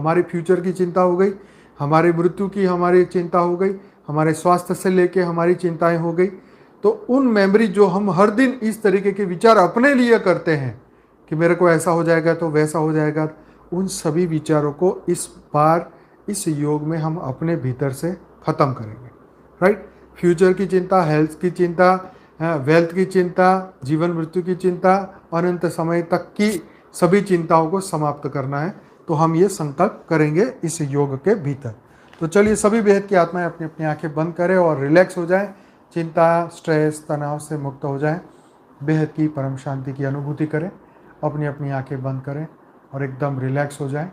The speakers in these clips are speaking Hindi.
हमारे फ्यूचर की चिंता हो गई, हमारी मृत्यु की हमारी चिंता हो गई, हमारे स्वास्थ्य से लेके हमारी चिंताएं हो गई। तो उन मेमोरी जो हम हर दिन इस तरीके के विचार अपने लिए करते हैं कि मेरे को ऐसा हो जाएगा तो वैसा हो जाएगा, उन सभी विचारों को इस बार इस योग में हम अपने भीतर से खत्म करेंगे। राइट? फ्यूचर की चिंता, हेल्थ की चिंता, वेल्थ की चिंता, जीवन मृत्यु की चिंता, अनंत समय तक की सभी चिंताओं को समाप्त करना है। तो हम ये संकल्प करेंगे इस योग के भीतर। तो चलिए सभी बेहद की आत्माएं अपनी अपनी आंखें बंद करें और रिलैक्स हो जाएं, चिंता, स्ट्रेस, तनाव से मुक्त हो जाएं, बेहद की परम शांति की अनुभूति करें। अपनी अपनी आंखें बंद करें और एकदम रिलैक्स हो जाएं।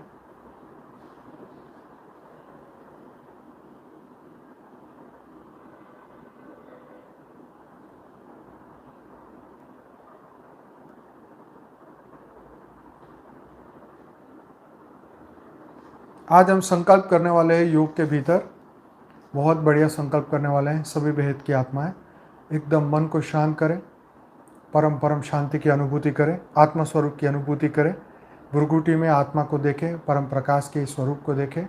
आज हम संकल्प करने वाले हैं योग के भीतर, बहुत बढ़िया संकल्प करने वाले हैं। सभी बेहद की आत्माएं एकदम मन को शांत करें, परम परम शांति की अनुभूति करें, आत्मा स्वरूप की अनुभूति करें। भ्रुकुटी में आत्मा को देखें, परम प्रकाश के स्वरूप को देखें।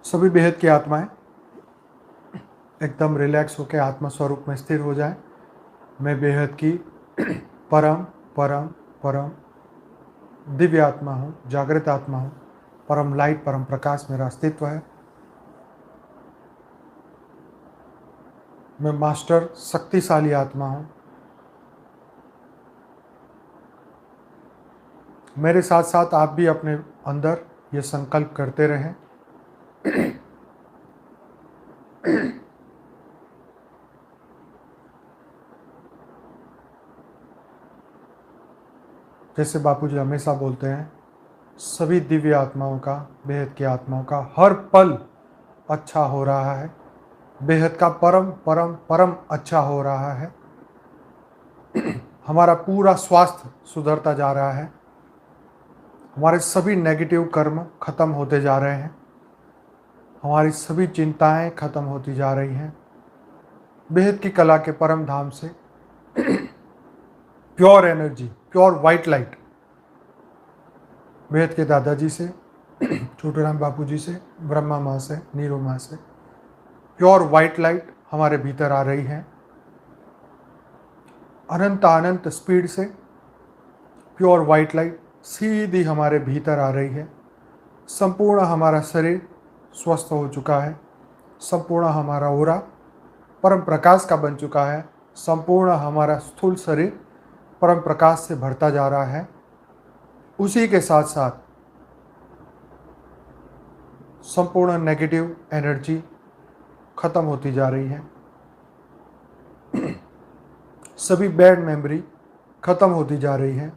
सभी बेहद की आत्माएं एकदम रिलैक्स होकर आत्मा स्वरूप में स्थिर हो जाएं। मैं बेहद की परम परम परम दिव्य आत्मा हूँ, जागृत आत्मा हूँ, परम लाइट, परम प्रकाश मेरा अस्तित्व है। मैं मास्टर शक्तिशाली आत्मा हूँ। मेरे साथ साथ आप भी अपने अंदर ये संकल्प करते रहें। जैसे बापूजी हमेशा बोलते हैं, सभी दिव्य आत्माओं का, बेहद की आत्माओं का हर पल अच्छा हो रहा है। बेहद का परम परम परम अच्छा हो रहा है। हमारा पूरा स्वास्थ्य सुधरता जा रहा है। हमारे सभी नेगेटिव कर्म खत्म होते जा रहे हैं। हमारी सभी चिंताएं खत्म होती जा रही हैं। बेहद की कला के परम धाम से pure energy, pure white light, बेहद के दादाजी से, छोटूराम बापू जी से, ब्रह्मा माँ से, नीरू माँ से प्योर वाइट लाइट हमारे भीतर आ रही है। अनंत अनंत स्पीड से प्योर वाइट लाइट सीधी हमारे भीतर आ रही है। संपूर्ण हमारा शरीर स्वस्थ हो चुका है। संपूर्ण हमारा ओरा परम प्रकाश का बन चुका है। संपूर्ण हमारा स्थूल शरीर परम प्रकाश से भरता जा रहा है। उसी के साथ साथ संपूर्ण नेगेटिव एनर्जी खत्म होती जा रही है। सभी बैड मेमोरी खत्म होती जा रही है।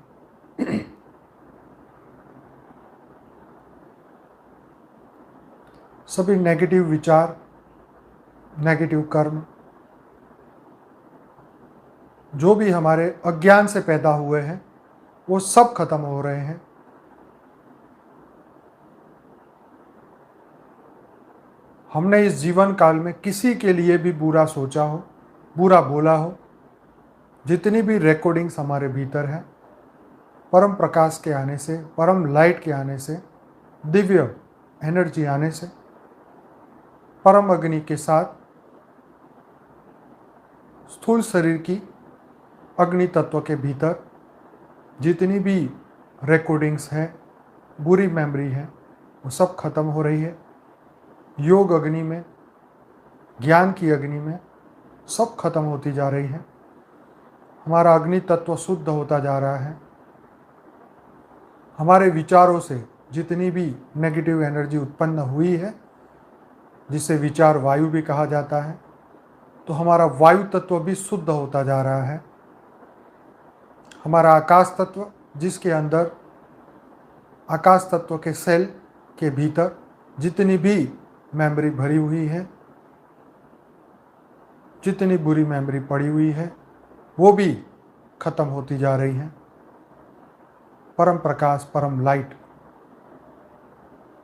सभी नेगेटिव विचार, नेगेटिव कर्म जो भी हमारे अज्ञान से पैदा हुए हैं वो सब खत्म हो रहे हैं। हमने इस जीवन काल में किसी के लिए भी बुरा सोचा हो, बुरा बोला हो, जितनी भी रिकॉर्डिंग्स हमारे भीतर है, परम प्रकाश के आने से, परम लाइट के आने से, दिव्य एनर्जी आने से, परम अग्नि के साथ स्थूल शरीर की अग्नि तत्व के भीतर जितनी भी रिकॉर्डिंग्स हैं, बुरी मेमोरी है, वो सब खत्म हो रही है। योग अग्नि में, ज्ञान की अग्नि में सब खत्म होती जा रही है। हमारा अग्नि तत्व शुद्ध होता जा रहा है। हमारे विचारों से जितनी भी नेगेटिव एनर्जी उत्पन्न हुई है, जिसे विचार वायु भी कहा जाता है, तो हमारा वायु तत्व भी शुद्ध होता जा रहा है। हमारा आकाश तत्व, जिसके अंदर आकाश तत्व के सेल के भीतर जितनी भी मेमोरी भरी हुई है, जितनी बुरी मेमोरी पड़ी हुई है, वो भी खत्म होती जा रही है। परम प्रकाश, परम लाइट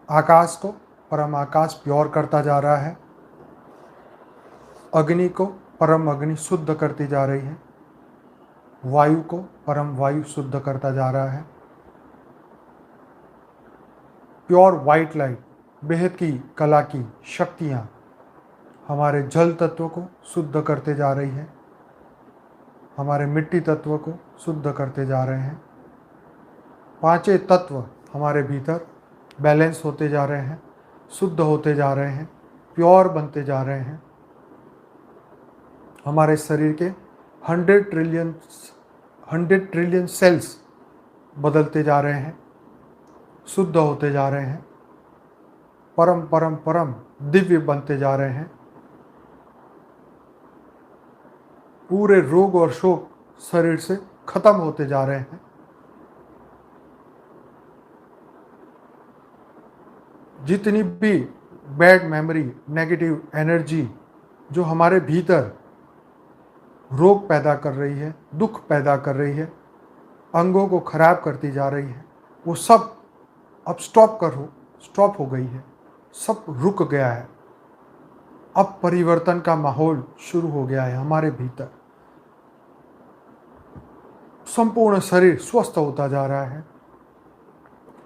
आकाश को परम आकाश प्योर करता जा रहा है। अग्नि को परम अग्नि शुद्ध करती जा रही है। वायु को परम वायु शुद्ध करता जा रहा है। प्योर वाइट लाइट, बेहद की कला की शक्तियाँ हमारे जल तत्व को शुद्ध करते जा रही है, हमारे मिट्टी तत्व को शुद्ध करते जा रहे हैं। पांचों तत्व हमारे भीतर बैलेंस होते जा रहे हैं, शुद्ध होते जा रहे हैं, प्योर बनते जा रहे हैं। हमारे शरीर के 100 ट्रिलियन सेल्स बदलते जा रहे हैं, शुद्ध होते जा रहे हैं, परम परम परम दिव्य बनते जा रहे हैं। पूरे रोग और शोक शरीर से खत्म होते जा रहे हैं। जितनी भी बैड मेमोरी, नेगेटिव एनर्जी जो हमारे भीतर रोग पैदा कर रही है, दुख पैदा कर रही है, अंगों को खराब करती जा रही है, वो सब अब स्टॉप हो गई है, सब रुक गया है। अब परिवर्तन का माहौल शुरू हो गया है हमारे भीतर। संपूर्ण शरीर स्वस्थ होता जा रहा है।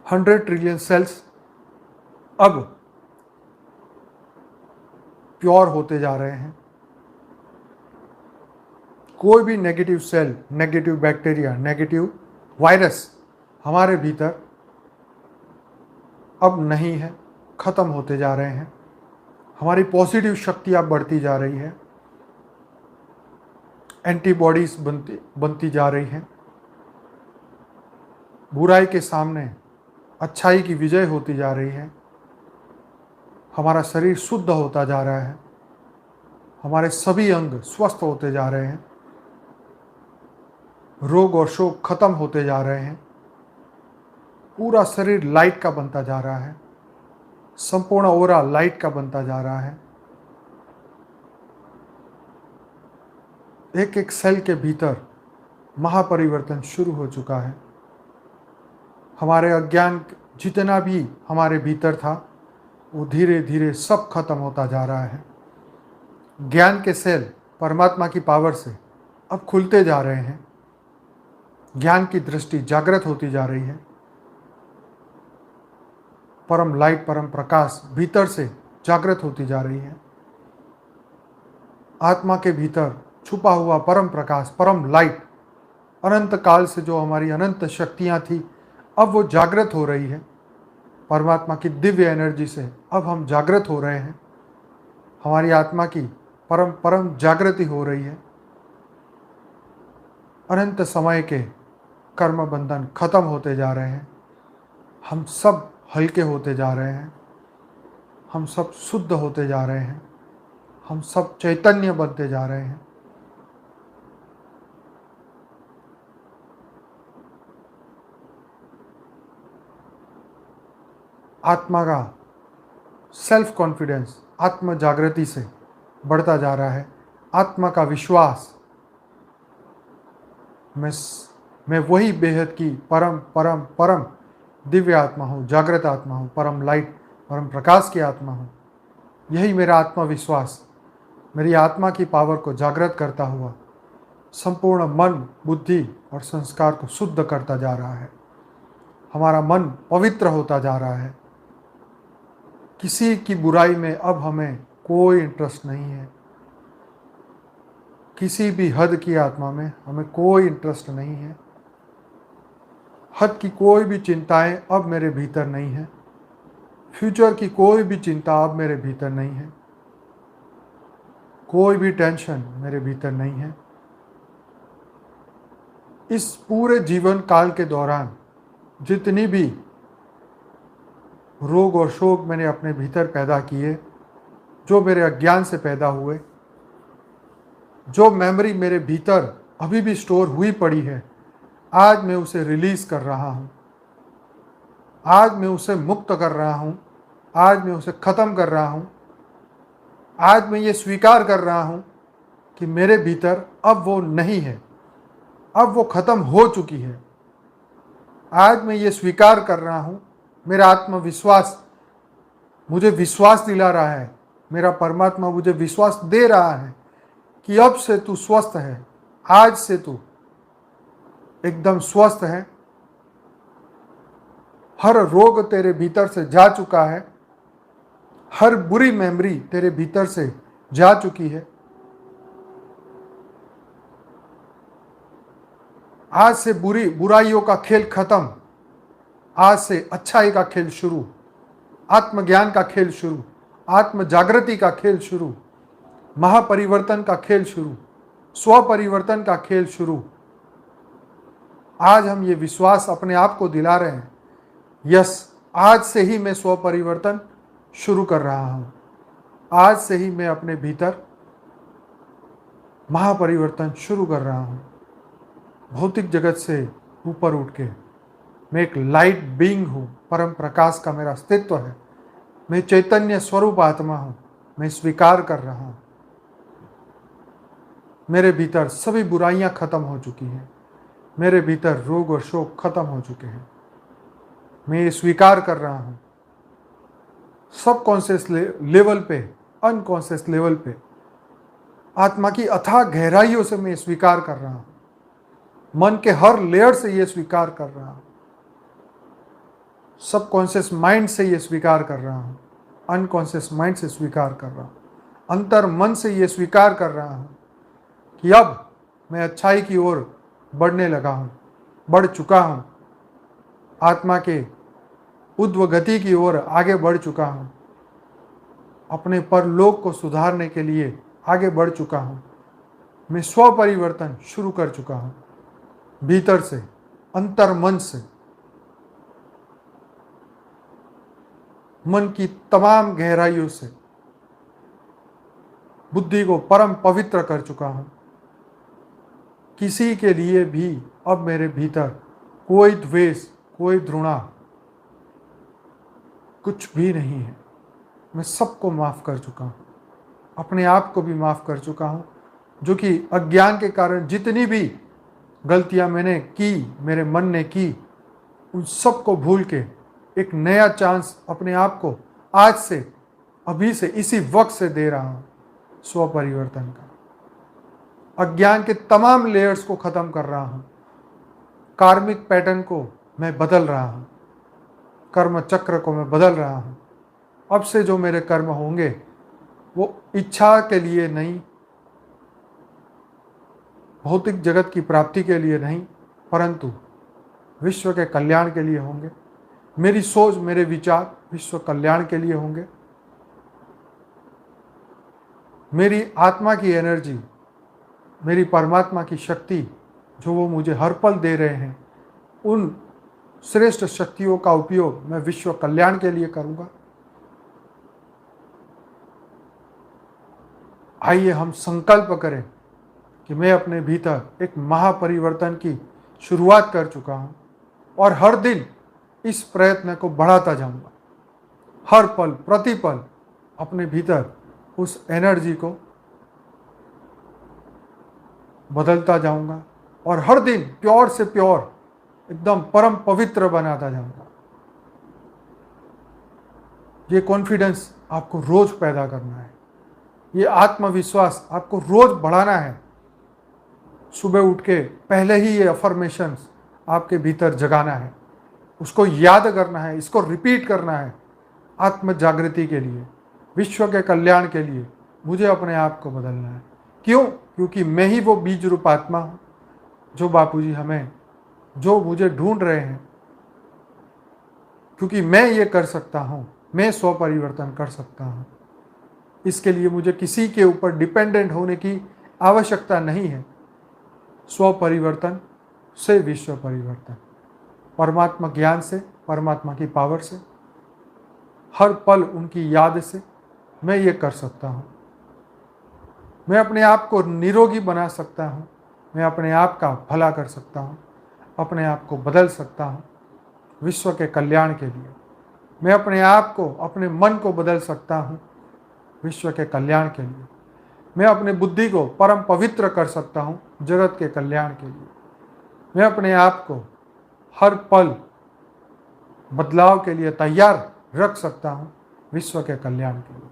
100 ट्रिलियन सेल्स अब प्योर होते जा रहे हैं। कोई भी negative cell, negative bacteria, negative virus हमारे भीतर अब नहीं है, खत्म होते जा रहे हैं। हमारी पॉजिटिव शक्ति अब बढ़ती जा रही है, एंटीबॉडीज बनती जा रही हैं। बुराई के सामने अच्छाई की विजय होती जा रही है। हमारा शरीर शुद्ध होता जा रहा है, हमारे सभी अंग स्वस्थ होते जा रहे हैं, रोग और शोक खत्म होते जा रहे हैं। पूरा शरीर लाइट का बनता जा रहा है, संपूर्ण ओरा लाइट का बनता जा रहा है। एक एक सेल के भीतर महापरिवर्तन शुरू हो चुका है। हमारे अज्ञान जितना भी हमारे भीतर था वो धीरे धीरे सब खत्म होता जा रहा है। ज्ञान के सेल परमात्मा की पावर से अब खुलते जा रहे हैं। ज्ञान की दृष्टि जागृत होती जा रही है। परम लाइट, परम प्रकाश भीतर से जागृत होती जा रही है। आत्मा के भीतर छुपा हुआ परम प्रकाश, परम लाइट, अनंत काल से जो हमारी अनंत शक्तियां थी अब वो जागृत हो रही है। परमात्मा की दिव्य एनर्जी से अब हम जागृत हो रहे हैं। हमारी आत्मा की परम परम जागृति हो रही है। अनंत समय के कर्म बंधन खत्म होते जा रहे हैं। हम सब हल्के होते जा रहे हैं, हम सब शुद्ध होते जा रहे हैं, हम सब चैतन्य बनते जा रहे हैं। आत्मा का सेल्फ कॉन्फिडेंस आत्म जागृति से बढ़ता जा रहा है। आत्मा का विश्वास, मैं वही बेहद की परम परम परम दिव्य आत्मा हूँ, जागृत आत्मा हूँ, परम लाइट, परम प्रकाश की आत्मा हूँ। यही मेरा आत्मविश्वास मेरी आत्मा की पावर को जागृत करता हुआ संपूर्ण मन, बुद्धि और संस्कार को शुद्ध करता जा रहा है। हमारा मन पवित्र होता जा रहा है। किसी की बुराई में अब हमें कोई इंटरेस्ट नहीं है। किसी भी हद की आत्मा में हमें कोई इंटरेस्ट नहीं है। हद की कोई भी चिंताएं अब मेरे भीतर नहीं है। फ्यूचर की कोई भी चिंता अब मेरे भीतर नहीं है। कोई भी टेंशन मेरे भीतर नहीं है। इस पूरे जीवन काल के दौरान जितनी भी रोग और शोक मैंने अपने भीतर पैदा किए, जो मेरे अज्ञान से पैदा हुए, जो मेमोरी मेरे भीतर अभी भी स्टोर हुई पड़ी है, आज मैं उसे रिलीज कर रहा हूँ, आज मैं उसे मुक्त कर रहा हूँ, आज मैं उसे ख़त्म कर रहा हूँ। आज मैं ये स्वीकार कर रहा हूँ कि मेरे भीतर अब वो नहीं है, अब वो ख़त्म हो चुकी है। आज मैं ये स्वीकार कर रहा हूँ, मेरा आत्मविश्वास मुझे विश्वास दिला रहा है, मेरा परमात्मा मुझे विश्वास दे रहा है कि अब से तू स्वस्थ है, आज से तू एकदम स्वस्थ है। हर रोग तेरे भीतर से जा चुका है, हर बुरी मेमोरी तेरे भीतर से जा चुकी है। आज से बुराइयों का खेल खत्म, आज से अच्छाई का खेल शुरू, आत्मज्ञान का खेल शुरू, आत्म जागृति का खेल शुरू, महापरिवर्तन का खेल शुरू, स्व परिवर्तन का खेल शुरू। आज हम ये विश्वास अपने आप को दिला रहे हैं, यस, आज से ही मैं स्व परिवर्तन शुरू कर रहा हूँ। आज से ही मैं अपने भीतर महापरिवर्तन शुरू कर रहा हूँ। भौतिक जगत से ऊपर उठ के मैं एक लाइट बीइंग हूँ, परम प्रकाश का मेरा अस्तित्व है, मैं चैतन्य स्वरूप आत्मा हूँ, मैं स्वीकार कर रहा हूँ। मेरे भीतर सभी बुराइयाँ खत्म हो चुकी हैं, मेरे भीतर रोग और शोक खत्म हो चुके हैं। मैं ये स्वीकार कर रहा हूँ। सबकॉन्शियस लेवल पे, अनकॉन्शियस लेवल पे, आत्मा की अथाह गहराइयों से मैं स्वीकार कर रहा हूँ। मन के हर लेयर से ये स्वीकार कर रहा हूँ। सबकॉन्शियस माइंड से ये स्वीकार कर रहा हूँ, अनकॉन्शियस माइंड से स्वीकार कर रहा हूँ, अंतर मन से ये स्वीकार कर रहा हूँ कि अब मैं अच्छाई की ओर बढ़ने लगा हूँ, बढ़ चुका हूँ, आत्मा के ऊर्ध्व गति की ओर आगे बढ़ चुका हूँ, अपने परलोक को सुधारने के लिए आगे बढ़ चुका हूँ। मैं स्व परिवर्तन शुरू कर चुका हूँ, भीतर से, अंतर मन से, मन की तमाम गहराइयों से बुद्धि को परम पवित्र कर चुका हूँ। किसी के लिए भी अब मेरे भीतर कोई द्वेष, कोई घृणा, कुछ भी नहीं है। मैं सबको माफ़ कर चुका हूँ, अपने आप को भी माफ़ कर चुका हूँ, जो कि अज्ञान के कारण जितनी भी गलतियाँ मैंने की, मेरे मन ने की, उन सबको भूल के एक नया चांस अपने आप को आज से, अभी से, इसी वक्त से दे रहा हूँ स्व परिवर्तन का। अज्ञान के तमाम लेयर्स को ख़त्म कर रहा हूँ, कार्मिक पैटर्न को मैं बदल रहा हूँ, कर्म चक्र को मैं बदल रहा हूँ। अब से जो मेरे कर्म होंगे वो इच्छा के लिए नहीं, भौतिक जगत की प्राप्ति के लिए नहीं, परंतु विश्व के कल्याण के लिए होंगे। मेरी सोच, मेरे विचार विश्व कल्याण के लिए होंगे। मेरी आत्मा की एनर्जी, मेरी परमात्मा की शक्ति जो वो मुझे हर पल दे रहे हैं, उन श्रेष्ठ शक्तियों का उपयोग मैं विश्व कल्याण के लिए करूंगा। आइए हम संकल्प करें कि मैं अपने भीतर एक महापरिवर्तन की शुरुआत कर चुका हूं और हर दिन इस प्रयत्न को बढ़ाता जाऊंगा। हर पल, प्रतिपल अपने भीतर उस एनर्जी को बदलता जाऊंगा और हर दिन प्योर से प्योर, एकदम परम पवित्र बनाता जाऊंगा। ये कॉन्फिडेंस आपको रोज पैदा करना है, ये आत्मविश्वास आपको रोज बढ़ाना है। सुबह उठ के पहले ही ये अफर्मेशंस आपके भीतर जगाना है, उसको याद करना है, इसको रिपीट करना है। आत्म जागृति के लिए, विश्व के कल्याण के लिए मुझे अपने आप को बदलना है। क्यों? क्योंकि मैं ही वो बीज रूप आत्मा हूँ जो बापूजी हमें, जो मुझे ढूंढ रहे हैं। क्योंकि मैं ये कर सकता हूँ, मैं स्व परिवर्तन कर सकता हूँ। इसके लिए मुझे किसी के ऊपर डिपेंडेंट होने की आवश्यकता नहीं है। स्व परिवर्तन से विश्व परिवर्तन, परमात्मा ज्ञान से, परमात्मा की पावर से, हर पल उनकी याद से मैं ये कर सकता हूँ। मैं अपने आप को निरोगी बना सकता हूँ, मैं अपने आप का भला कर सकता हूँ। अपने आप को बदल सकता हूँ विश्व के कल्याण के लिए। मैं अपने आप को, अपने मन को बदल सकता हूँ विश्व के कल्याण के लिए। मैं अपने बुद्धि को परम पवित्र कर सकता हूँ जगत के कल्याण के लिए। मैं अपने आप को हर पल बदलाव के लिए तैयार रख सकता हूँ विश्व के कल्याण के लिए,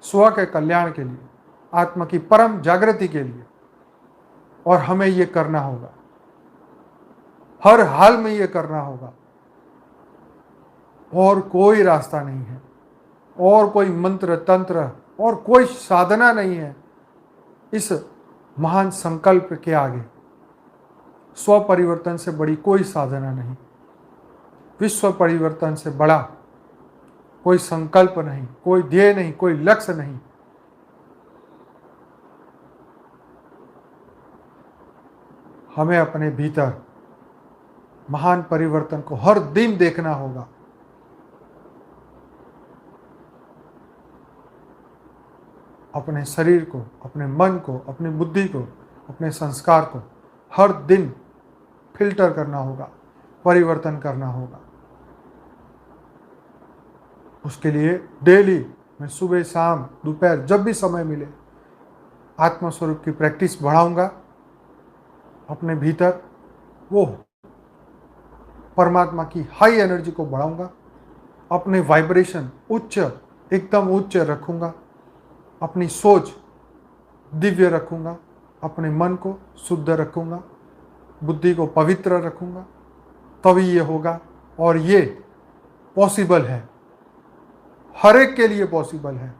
स्व के कल्याण के लिए, आत्मा की परम जागृति के लिए। और हमें ये करना होगा, हर हाल में ये करना होगा। और कोई रास्ता नहीं है, और कोई मंत्र तंत्र और कोई साधना नहीं है इस महान संकल्प के आगे। स्व परिवर्तन से बड़ी कोई साधना नहीं, विश्व परिवर्तन से बड़ा कोई संकल्प नहीं, कोई ध्येय नहीं, कोई लक्ष्य नहीं। हमें अपने भीतर महान परिवर्तन को हर दिन देखना होगा। अपने शरीर को, अपने मन को, अपनी बुद्धि को, अपने संस्कार को हर दिन फिल्टर करना होगा, परिवर्तन करना होगा। उसके लिए डेली मैं सुबह शाम दोपहर जब भी समय मिले आत्मस्वरूप की प्रैक्टिस बढ़ाऊंगा। अपने भीतर वो परमात्मा की हाई एनर्जी को बढ़ाऊंगा। अपने वाइब्रेशन उच्च, एकदम उच्च रखूंगा। अपनी सोच दिव्य रखूंगा। अपने मन को शुद्ध रखूंगा, बुद्धि को पवित्र रखूंगा। तभी ये होगा। और ये पॉसिबल है, हर एक के लिए पॉसिबल है।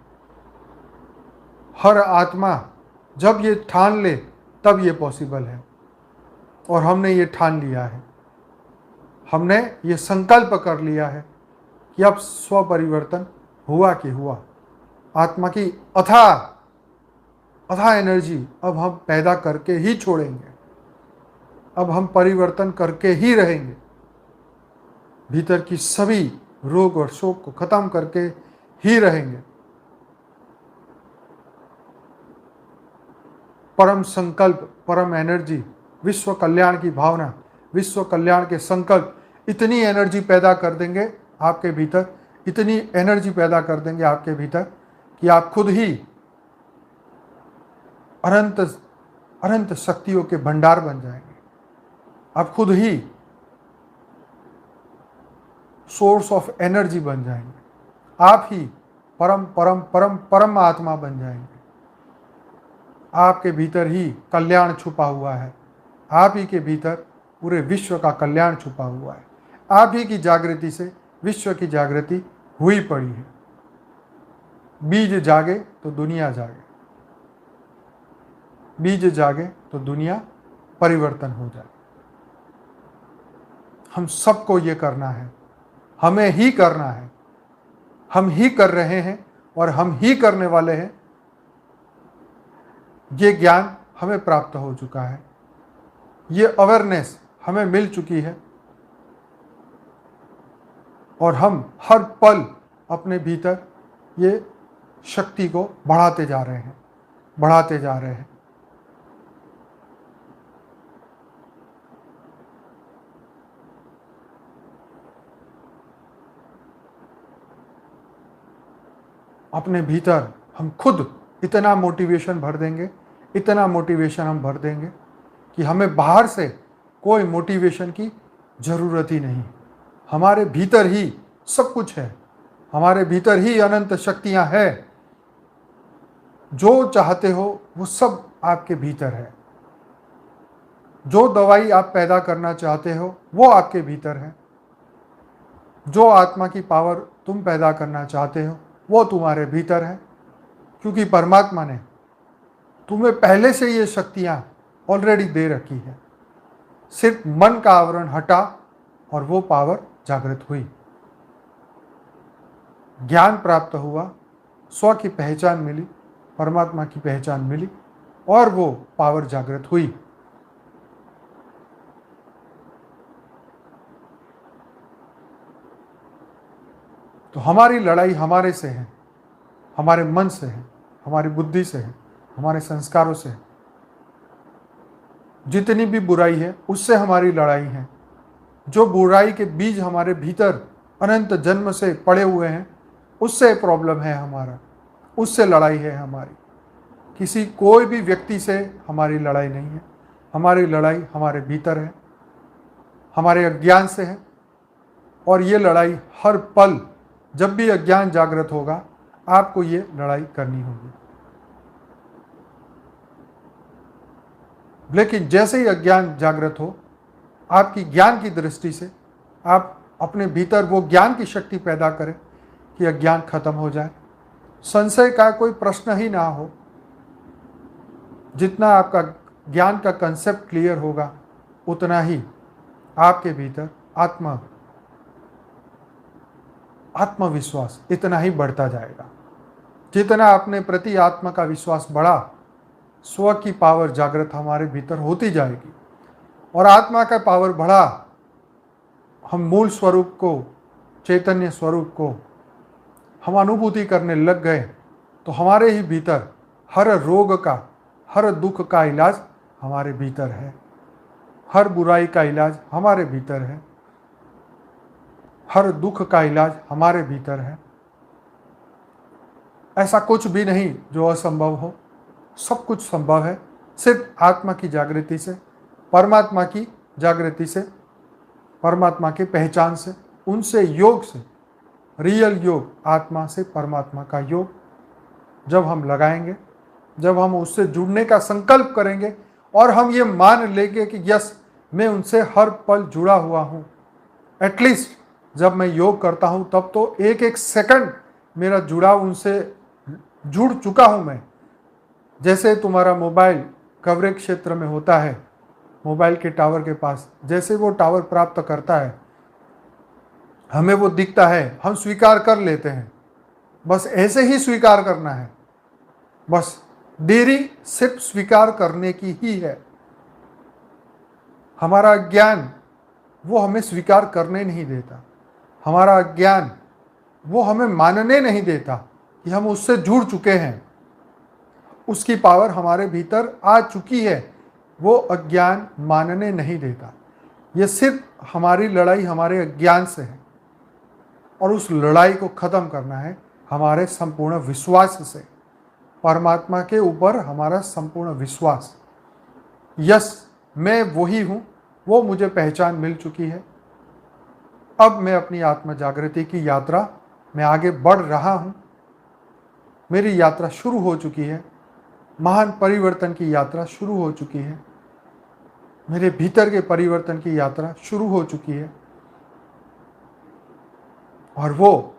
हर आत्मा जब ये ठान ले तब ये पॉसिबल है। और हमने ये ठान लिया है, हमने ये संकल्प कर लिया है कि अब स्व परिवर्तन हुआ कि हुआ। आत्मा की अथाह एनर्जी अब हम पैदा करके ही छोड़ेंगे। अब हम परिवर्तन करके ही रहेंगे। भीतर की सभी रोग और शोक को खत्म करके ही रहेंगे। परम संकल्प, परम एनर्जी, विश्व कल्याण की भावना, विश्व कल्याण के संकल्प इतनी एनर्जी पैदा कर देंगे आपके भीतर, इतनी एनर्जी पैदा कर देंगे आपके भीतर कि आप खुद ही अनंत शक्तियों के भंडार बन जाएंगे। आप खुद ही सोर्स ऑफ एनर्जी बन जाएंगे। आप ही परम परम परम परम आत्मा बन जाएंगे। आपके भीतर ही कल्याण छुपा हुआ है। आप ही के भीतर पूरे विश्व का कल्याण छुपा हुआ है। आप ही की जागृति से विश्व की जागृति हुई पड़ी है। बीज जागे तो दुनिया जागे, बीज जागे तो दुनिया परिवर्तन हो जाए। हम सबको ये करना है, हमें ही करना है। हम ही कर रहे हैं और हम ही करने वाले हैं। ये ज्ञान हमें प्राप्त हो चुका है, ये अवेयरनेस हमें मिल चुकी है। और हम हर पल अपने भीतर ये शक्ति को बढ़ाते जा रहे हैं, बढ़ाते जा रहे हैं। अपने भीतर हम खुद इतना मोटिवेशन भर देंगे, इतना मोटिवेशन हम भर देंगे कि हमें बाहर से कोई मोटिवेशन की ज़रूरत ही नहीं। हमारे भीतर ही सब कुछ है, हमारे भीतर ही अनंत शक्तियाँ हैं। जो चाहते हो वो सब आपके भीतर है। जो दवाई आप पैदा करना चाहते हो वो आपके भीतर है। जो आत्मा की पावर तुम पैदा करना चाहते हो वो तुम्हारे भीतर है। क्योंकि परमात्मा ने तुम्हें पहले से ये शक्तियाँ ऑलरेडी दे रखी है। सिर्फ मन का आवरण हटा और वो पावर जागृत हुई। ज्ञान प्राप्त हुआ, स्व की पहचान मिली, परमात्मा की पहचान मिली और वो पावर जागृत हुई। तो हमारी लड़ाई हमारे से है, हमारे मन से है, हमारी बुद्धि से है, हमारे संस्कारों से है। जितनी भी बुराई है उससे हमारी लड़ाई है। जो बुराई के बीज हमारे भीतर अनंत जन्म से पड़े हुए हैं, उससे प्रॉब्लम है हमारा, उससे लड़ाई है हमारी। किसी कोई भी व्यक्ति से हमारी लड़ाई नहीं है, हमारी लड़ाई हमारे भीतर है, हमारे अज्ञान से है। और ये लड़ाई हर पल, जब भी अज्ञान जागृत होगा, आपको ये लड़ाई करनी होगी। लेकिन जैसे ही अज्ञान जागृत हो, आपकी ज्ञान की दृष्टि से आप अपने भीतर वो ज्ञान की शक्ति पैदा करें कि अज्ञान खत्म हो जाए, संशय का कोई प्रश्न ही ना हो। जितना आपका ज्ञान का कंसेप्ट क्लियर होगा, उतना ही आपके भीतर आत्मविश्वास इतना ही बढ़ता जाएगा। जितना अपने प्रति आत्मा का विश्वास बढ़ा, स्व की पावर जागृत हमारे भीतर होती जाएगी। और आत्मा का पावर बढ़ा, हम मूल स्वरूप को, चैतन्य स्वरूप को हम अनुभूति करने लग गए, तो हमारे ही भीतर हर रोग का, हर दुख का इलाज हमारे भीतर है, हर बुराई का इलाज हमारे भीतर है, हर दुख का इलाज हमारे भीतर है। ऐसा कुछ भी नहीं जो असंभव हो, सब कुछ संभव है, सिर्फ आत्मा की जागृति से, परमात्मा की जागृति से, परमात्मा की पहचान से, उनसे योग से, रियल योग, आत्मा से परमात्मा का योग जब हम लगाएंगे, जब हम उससे जुड़ने का संकल्प करेंगे और हम ये मान लेंगे कि यस, मैं उनसे हर पल जुड़ा हुआ हूँ। एटलीस्ट जब मैं योग करता हूँ तब तो एक एक सेकंड मेरा जुड़ाव उनसे जुड़ चुका हूँ मैं। जैसे तुम्हारा मोबाइल कवरेज क्षेत्र में होता है, मोबाइल के टावर के पास, जैसे वो टावर प्राप्त करता है, हमें वो दिखता है, हम स्वीकार कर लेते हैं। बस ऐसे ही स्वीकार करना है, बस देरी सिर्फ स्वीकार करने की ही है। हमारा ज्ञान वो हमें स्वीकार करने नहीं देता, हमारा ज्ञान वो हमें मानने नहीं देता कि हम उससे जुड़ चुके हैं, उसकी पावर हमारे भीतर आ चुकी है, वो अज्ञान मानने नहीं देता। ये सिर्फ हमारी लड़ाई हमारे अज्ञान से है, और उस लड़ाई को ख़त्म करना है हमारे संपूर्ण विश्वास से, परमात्मा के ऊपर हमारा संपूर्ण विश्वास। यस, मैं वही हूँ, वो मुझे पहचान मिल चुकी है। अब मैं अपनी आत्म जागृति की यात्रा में आगे बढ़ रहा हूँ, मेरी यात्रा शुरू हो चुकी है, महान परिवर्तन की यात्रा शुरू हो चुकी है, मेरे भीतर के परिवर्तन की यात्रा शुरू हो चुकी है। और वो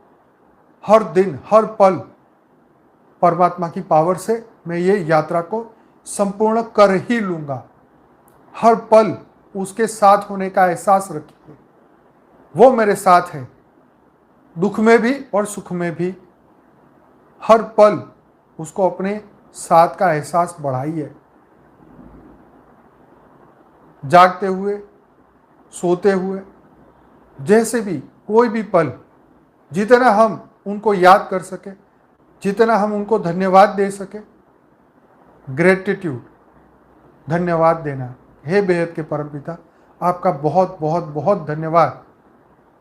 हर दिन, हर पल परमात्मा की पावर से मैं ये यात्रा को संपूर्ण कर ही लूँगा। हर पल उसके साथ होने का एहसास रखिए, वो मेरे साथ है, दुख में भी और सुख में भी। हर पल उसको अपने साथ का एहसास बढ़ाइए। जागते हुए, सोते हुए, जैसे भी कोई भी पल, जितना हम उनको याद कर सके, जितना हम उनको धन्यवाद दे सके, ग्रेटिट्यूड, धन्यवाद देना। हे बेहद के परमपिता, आपका बहुत बहुत बहुत धन्यवाद।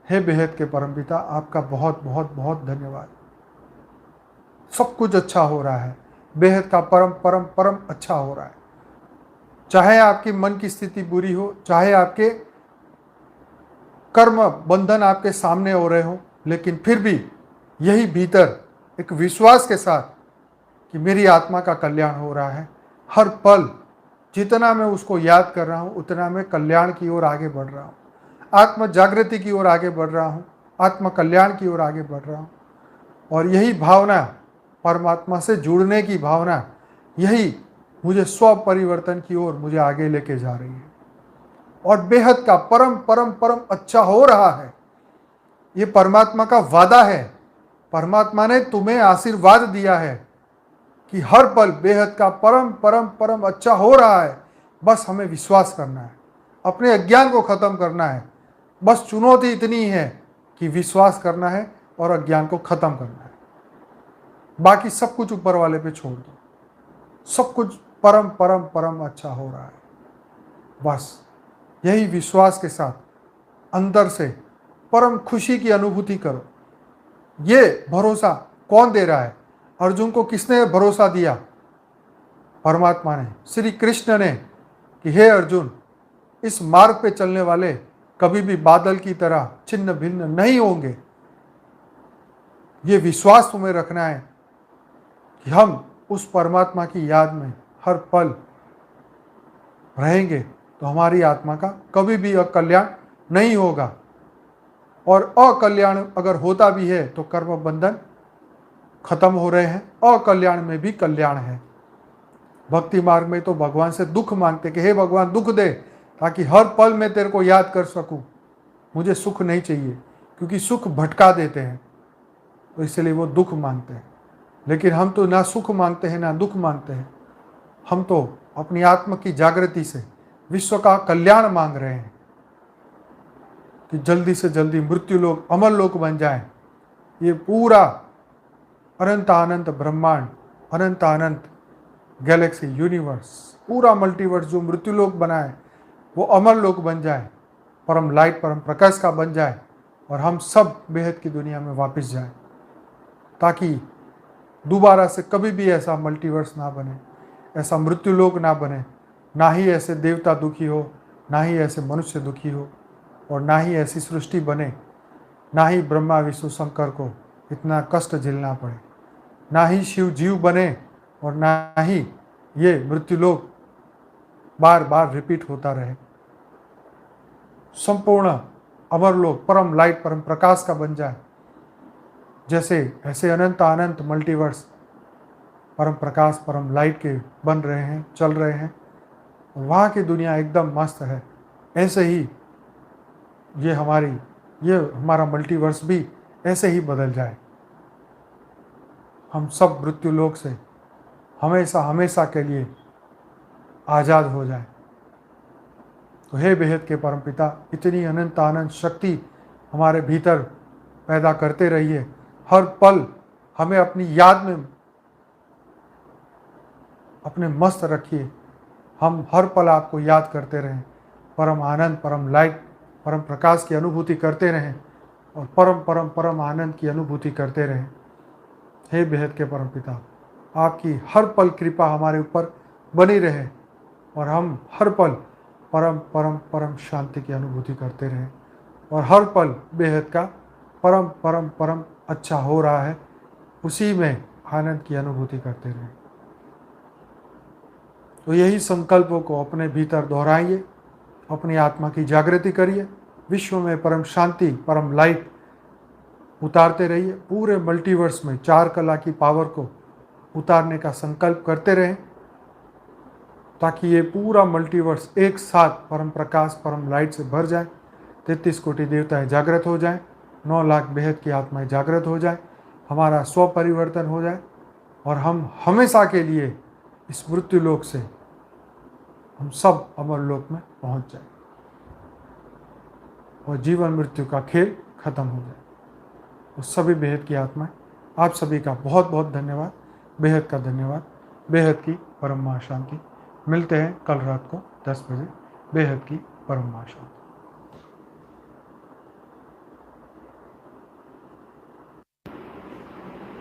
हे बेहद के परमपिता, आपका बहुत बहुत बहुत धन्यवाद। सब कुछ अच्छा हो रहा है, बेहद का परम परम परम अच्छा हो रहा है। चाहे आपकी मन की स्थिति बुरी हो, चाहे आपके कर्म बंधन आपके सामने हो रहे हो, लेकिन फिर भी यही भीतर एक विश्वास के साथ कि मेरी आत्मा का कल्याण हो रहा है। हर पल जितना मैं उसको याद कर रहा हूँ, उतना मैं कल्याण की ओर आगे बढ़ रहा हूँ, आत्म जागृति की ओर आगे बढ़ रहा हूँ, आत्म कल्याण की ओर आगे बढ़ रहा हूँ। और यही भावना, परमात्मा से जुड़ने की भावना, यही मुझे स्व परिवर्तन की ओर मुझे आगे लेके जा रही है। और बेहद का परम परम परम अच्छा हो रहा है। ये परमात्मा का वादा है, परमात्मा ने तुम्हें आशीर्वाद दिया है कि हर पल बेहद का परम परम परम अच्छा हो रहा है। बस हमें विश्वास करना है, अपने अज्ञान को खत्म करना है। बस चुनौती इतनी है कि विश्वास करना है और अज्ञान को खत्म करना है। बाकी सब कुछ ऊपर वाले पे छोड़ दो, सब कुछ परम परम परम अच्छा हो रहा है। बस यही विश्वास के साथ अंदर से परम खुशी की अनुभूति करो। ये भरोसा कौन दे रहा है? अर्जुन को किसने भरोसा दिया? परमात्मा ने, श्री कृष्ण ने, कि हे अर्जुन, इस मार्ग पे चलने वाले कभी भी बादल की तरह छिन्न भिन्न नहीं होंगे। ये विश्वास तुम्हें रखना है कि हम उस परमात्मा की याद में हर पल रहेंगे तो हमारी आत्मा का कभी भी अकल्याण नहीं होगा। और अकल्याण अगर होता भी है तो कर्म बंधन खत्म हो रहे हैं, अकल्याण में भी कल्याण है। भक्ति मार्ग में तो भगवान से दुख मांगते कि हे भगवान दुख दे, ताकि हर पल मैं तेरे को याद कर सकूं। मुझे सुख नहीं चाहिए, क्योंकि सुख भटका देते हैं, तो इसलिए वो दुख मांगते हैं। लेकिन हम तो ना सुख मांगते हैं ना दुख मांगते हैं। हम तो अपनी आत्मा की जागृति से विश्व का कल्याण मांग रहे हैं कि जल्दी से जल्दी मृत्यु लोक अमर लोक बन जाए। ये पूरा अनंत अनंत ब्रह्मांड, अनंत अनंत गैलेक्सी, यूनिवर्स, पूरा मल्टीवर्स जो मृत्यु लोक बना है वो अमर लोक बन जाए, परम लाइट परम प्रकाश का बन जाए, और हम सब बेहद की दुनिया में वापस जाए, ताकि दोबारा से कभी भी ऐसा मल्टीवर्स ना बने, ऐसा मृत्यु लोक ना बने, ना ही ऐसे देवता दुखी हो, ना ही ऐसे मनुष्य दुखी हो, और ना ही ऐसी सृष्टि बने, ना ही ब्रह्मा विष्णु शंकर को इतना कष्ट झेलना पड़े, ना ही शिव जीव बने, और ना ही ये मृत्यु लोक बार बार रिपीट होता रहे। संपूर्ण अमर लोक परम लाइट परम प्रकाश का बन जाए, जैसे ऐसे अनंत अनंत मल्टीवर्स परम प्रकाश परम लाइट के बन रहे हैं, चल रहे हैं, और वहाँ की दुनिया एकदम मस्त है। ऐसे ही ये हमारा मल्टीवर्स भी ऐसे ही बदल जाए। हम सब मृत्यु लोक से हमेशा हमेशा के लिए आज़ाद हो जाए। तो हे बेहद के परमपिता, इतनी अनंत अनंत शक्ति हमारे भीतर पैदा करते रहिए। हर पल हमें अपनी याद में अपने मस्त रखिए। हम हर पल आपको याद करते रहें, परम आनंद परम लाइट परम प्रकाश की अनुभूति करते रहें, और परम परम परम आनंद की अनुभूति करते रहें। हे बेहद के परमपिता, आपकी हर पल कृपा हमारे ऊपर बनी रहे, और हम हर पल परम परम परम शांति की अनुभूति करते रहें, और हर पल बेहद का परम परम परम अच्छा हो रहा है उसी में आनंद की अनुभूति करते रहें। तो यही संकल्पों को अपने भीतर दोहराइए, अपनी आत्मा की जागृति करिए, विश्व में परम शांति परम लाइट उतारते रहिए। पूरे मल्टीवर्स में 4 कला की पावर को उतारने का संकल्प करते रहें, ताकि ये पूरा मल्टीवर्स एक साथ परम प्रकाश परम लाइट से भर जाए। 33 कोटि देवताएं जागृत हो जाएं, 9 लाख बेहद की आत्माएं जागृत हो जाएं, हमारा स्व परिवर्तन हो जाए, और हम हमेशा के लिए इस मृत्यु लोक से हम सब अमर लोक में पहुंच जाए, और जीवन मृत्यु का खेल खत्म हो जाए। उस सभी बेहद की आत्माएं, आप सभी का बहुत बहुत धन्यवाद, बेहद का धन्यवाद, बेहद की परम शांति। मिलते हैं कल रात को 10 बजे, बेहद की परम शांति।